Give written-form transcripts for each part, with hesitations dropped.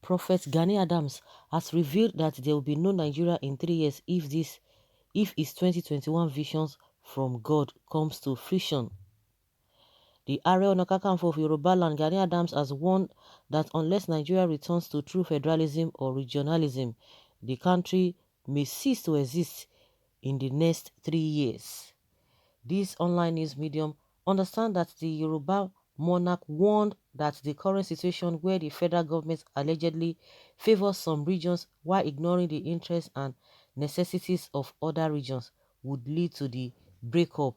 Prophet Gani Adams has revealed that there will be no Nigeria in 3 years if his 2021 visions from God comes to fruition. The Ààrẹ Ọ̀nà Kakanfò of Yoruba land, Gani Adams, has warned that unless Nigeria returns to true federalism or regionalism, the country may cease to exist in the next 3 years. This online news medium understands that the Yoruba monarch warned that the current situation where the federal government allegedly favors some regions while ignoring the interests and necessities of other regions would lead to the breakup.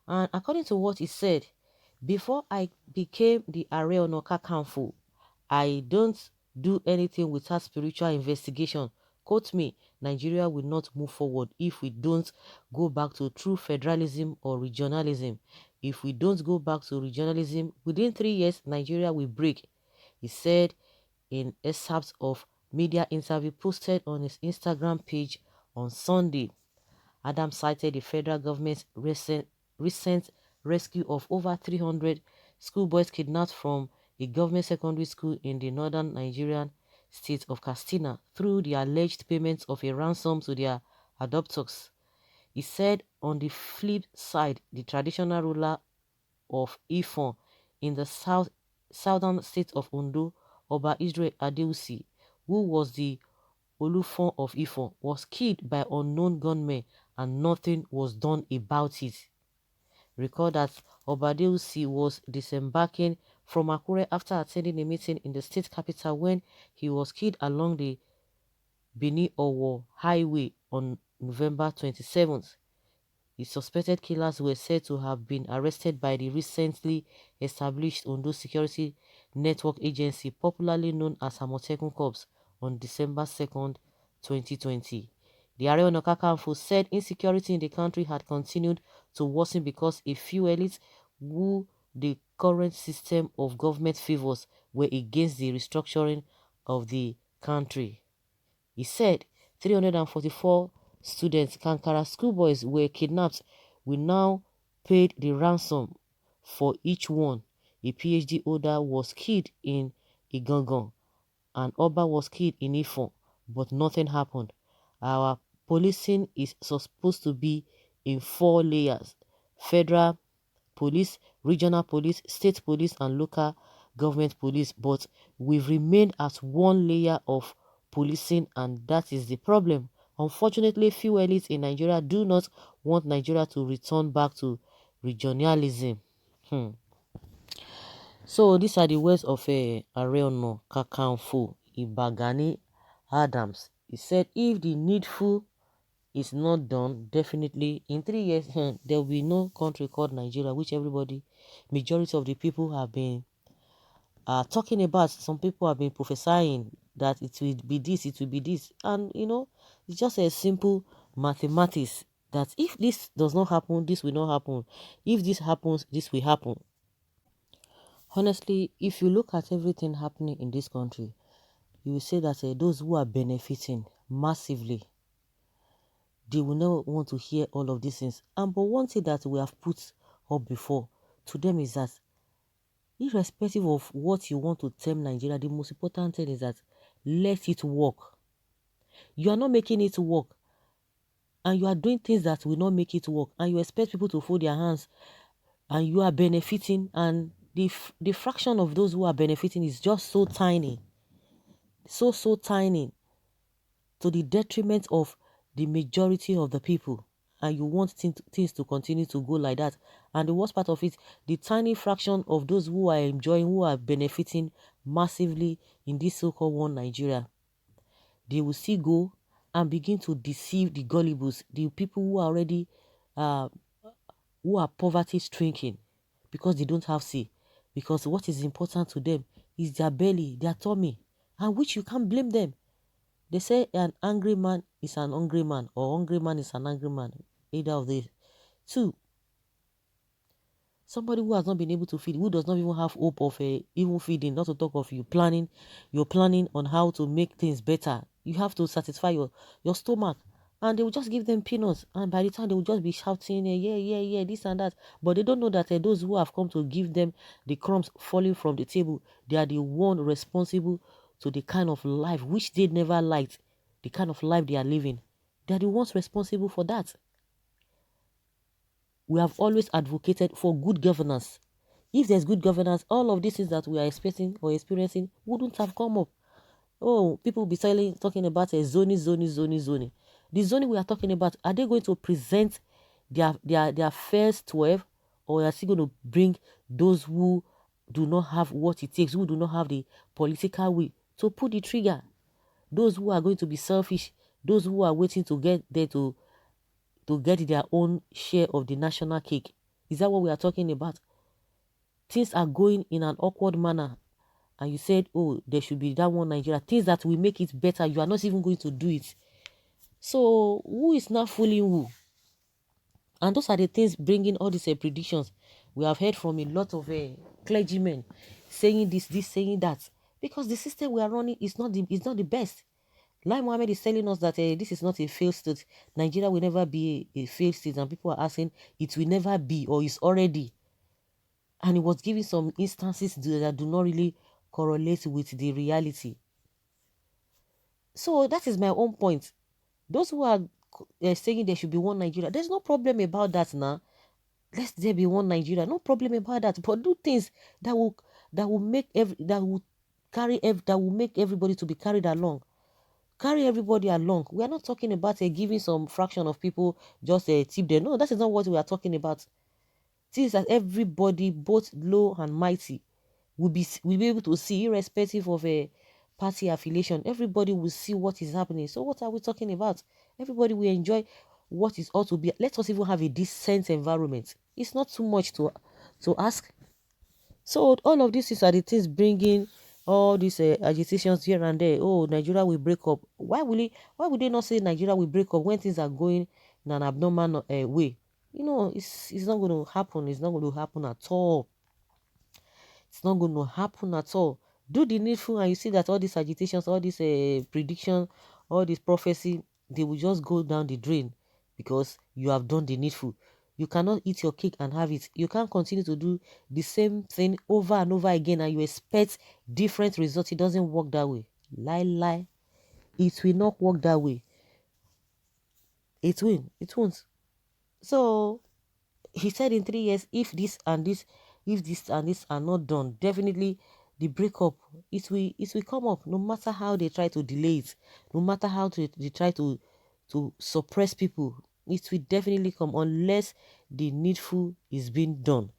And according to what he said, before I became the Ààrẹ Ọ̀nà Kakanfò, I don't do anything without spiritual investigation. Quote me, Nigeria will not move forward if we don't go back to true federalism or regionalism. If we don't go back to regionalism, within 3 years, Nigeria will break, he said in excerpts of media interview posted on his Instagram page on Sunday. Adams cited the federal government's recent rescue of over 300 schoolboys kidnapped from a government secondary school in the northern Nigerian state of Katsina through the alleged payment of a ransom to their adopters. He said on the flip side, the traditional ruler of Ifon in the southern state of Ondo, Oba Israel Adeusi, who was the Olufon of Ifon, was killed by unknown gunmen and nothing was done about it. Recall that Obadeusi was disembarking from Akure after attending a meeting in the state capital when he was killed along the Benin-Owo highway on November 27th. The suspected killers were said to have been arrested by the recently established Ondo Security Network Agency, popularly known as Amotekun Corps, on December 2nd, 2020. The Ààrẹ Ọ̀nà Kakanfò said insecurity in the country had continued to worsen because a few elites who the current system of government favors were against the restructuring of the country. He said 344 students, Kankara schoolboys, were kidnapped. We now paid the ransom for each one. A PhD holder was killed in Igangan and Oba was killed in Ifon, but nothing happened. Our policing is supposed to be in 4 layers: federal police, regional police, state police, and local government police, but we've remained at 1 layer of policing, and that is the problem. Unfortunately, few elites in Nigeria do not want Nigeria to return back to regionalism. So these are the words of Ààrẹ Ọ̀nà Kakanfò Ìbà Gani Adams. He said if the needful is not done, definitely in 3 years there will be no country called Nigeria, which majority of the people have been talking about. Some people have been prophesying that it will be this, it will be this, and it's just a simple mathematics that if this does not happen, this will not happen. If this happens, this will happen. Honestly, if you look at everything happening in this country, you will say that those who are benefiting massively, they will never want to hear all of these things. But one thing that we have put up before to them is that irrespective of what you want to term Nigeria, the most important thing is that let it work. You are not making it work, and you are doing things that will not make it work, and you expect people to fold their hands, and you are benefiting, and the fraction of those who are benefiting is just so tiny, so tiny, to the detriment of the majority of the people. And you want things to continue to go like that. And the worst part of it, the tiny fraction of those who are enjoying, who are benefiting massively in this so-called one Nigeria, they will still go and begin to deceive the gullibles, the people who are already who are poverty stricken, because they don't have say. Because what is important to them is their belly, their tummy, and which you can't blame them. They say an angry man is an hungry man, or hungry man is an angry man. Either of the two. Somebody who has not been able to feed, who does not even have hope of even feeding, not to talk of you're planning on how to make things better. You have to satisfy your stomach. And they will just give them peanuts. And by the time they will just be shouting, yeah, this and that. But they don't know that those who have come to give them the crumbs falling from the table, they are the one responsible to the kind of life which they never liked, the kind of life they are living. They are the ones responsible for that. We have always advocated for good governance. If there's good governance, all of these things that we are expecting or experiencing wouldn't have come up. Oh, people will be talking about a zoning. The zoning we are talking about, are they going to present their first 12, or are they going to bring those who do not have what it takes, who do not have the political will to pull the trigger? Those who are going to be selfish, those who are waiting to get there to get their own share of the national cake. Is that what we are talking about? Things are going in an awkward manner, and you said, oh, there should be that one Nigeria. Things that will make it better, you are not even going to do it. So who is now fooling who? And those are the things bringing all these predictions. We have heard from a lot of clergymen saying this, saying that, because the system we are running is not the best. Lai Mohammed is telling us that this is not a failed state. Nigeria will never be a failed state, and people are asking it will never be, or is already. And he was giving some instances that do not really correlate with the reality. So that is my own point. Those who are saying there should be one Nigeria, there's no problem about that now. Let there be one Nigeria, no problem about that. But do things that will make that will make everybody to be carried along. Carry everybody along. We are not talking about giving some fraction of people just a tip there. No, that is not what we are talking about. Things that everybody, both low and mighty, will be able to see, irrespective of a party affiliation. Everybody will see what is happening. So what are we talking about? Everybody will enjoy what is ought to be. Let us even have a decent environment. It's not too much to ask. So all of these are the things bringing all these agitations here and there. Oh, Nigeria will break up. Why would they not say Nigeria will break up when things are going in an abnormal way? It's not going to happen. It's not going to happen at all. It's not going to happen at all. Do the needful, and you see that all these agitations, all these prediction, all this prophecy, they will just go down the drain because you have done the needful. You cannot eat your cake and have it. You can't continue to do the same thing over and over again and you expect different results. It doesn't work that way. Lie. It will not work that way. It will. It won't. So he said in 3 years, if this and this are not done, definitely the breakup, it will come up, no matter how they try to delay it, no matter how they try to suppress people. It will definitely come unless the needful is being done.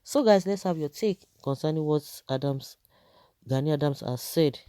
So guys, let's have your take concerning what Gani Adams has said.